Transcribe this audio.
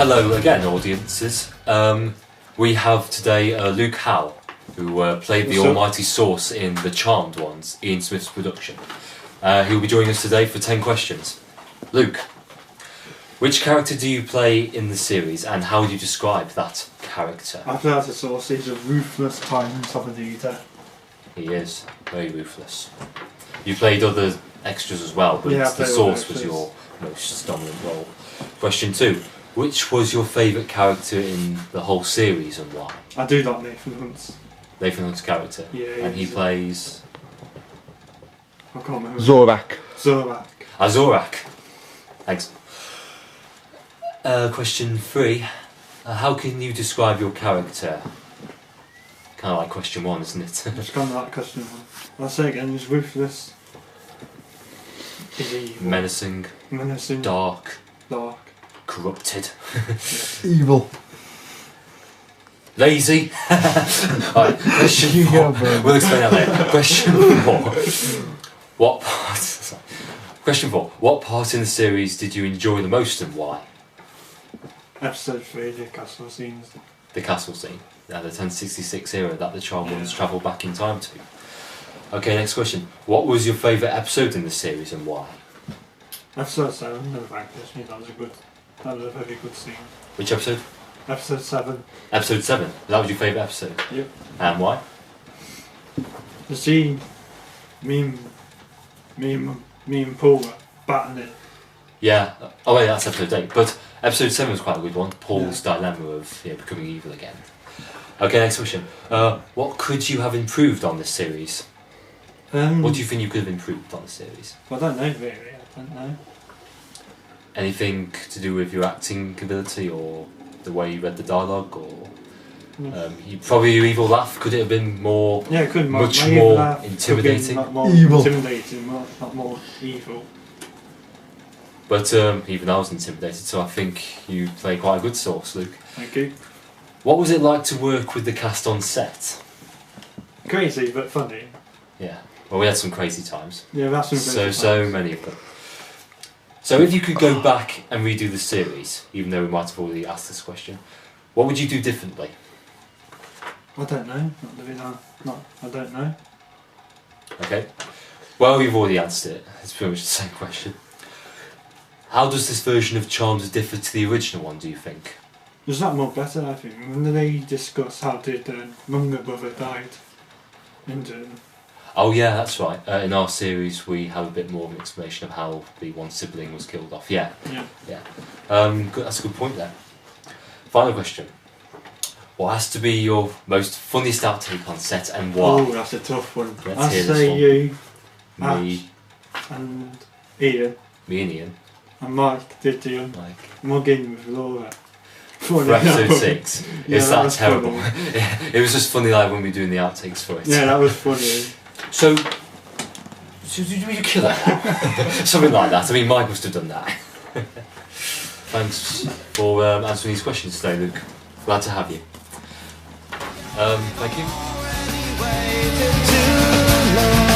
Hello again, audiences. We have today Luke Howe, who played the almighty Source in The Charmed Ones, Ian Smith's production. He will be joining us today for 10 questions. Luke, which character do you play in the series, and how would you describe that character? I play as a Source. He's a ruthless tyrant of a leader. He is very ruthless. You played other extras as well, but Yeah, the Source was your most dominant role. Question 2. Which was your favourite character in the whole series and why? I do like Nathan Hunt's. Nathan Hunt's character. Yeah, and he plays... I can't remember. Zorak. Zorak. Thanks. Question 3. How can you describe your character? Kind of like question 1, isn't it? It's kind of like question 1. I'll say again, he's ruthless. He's evil. Menacing. Dark. Corrupted. Evil. Lazy. Alright, question 4. We'll explain that later. Question 4. Question 4. What part in the series did you enjoy the most and why? Episode 3, the castle scenes. The castle scene. The 1066 era that the Charmed Ones travel back in time to. Okay, next question. What was your favourite episode in the series and why? Episode 7, no practice. That was a very good scene. Which episode? Episode 7. Episode 7. That was your favourite episode? Yep. And why? The scene, me and Paul were batting it. Yeah. Oh wait, that's episode 8. But episode 7 was quite a good one. Paul's dilemma of becoming evil again. Okay, next question. What could you have improved on this series? What do you think you could have improved on the series? I don't know really. I don't know. Anything to do with your acting ability or the way you read the dialogue, or probably your evil laugh? Could it have been more? Yeah, it could. Much more intimidating. Evil. Intimidating, not more evil. But even I was intimidated, so I think you play quite a good Source, Luke. Thank you. What was it like to work with the cast on set? Crazy, but funny. Yeah. Well, we had some crazy times. Yeah, that's some crazy times. So many of them. So if you could go back and redo the series, even though we might have already asked this question, what would you do differently? I don't know. I don't know. Okay. Well, you've already answered it. It's pretty much the same question. How does this version of Charmed differ to the original one, do you think? Was that more better, I think? When they discuss how did Younger brother died in Oh yeah, that's right. In our series we have a bit more of an explanation of how the one sibling was killed off. Yeah. Good, that's a good point there. Final question. What has to be your most funniest outtake on set and why? Oh, that's a tough one. Let's I'd hear say this one. you, Me, Ash, and Ian, me and Ian. and Mike did the mugging with Laura. For episode 6. Yeah, Is that terrible? Funny. It was just funny like when we were doing the outtakes for it. Yeah, that was funny. So did we kill her? Something like that. I mean, Mike must have done that. Thanks for answering these questions today, Luke. Glad to have you. Thank you.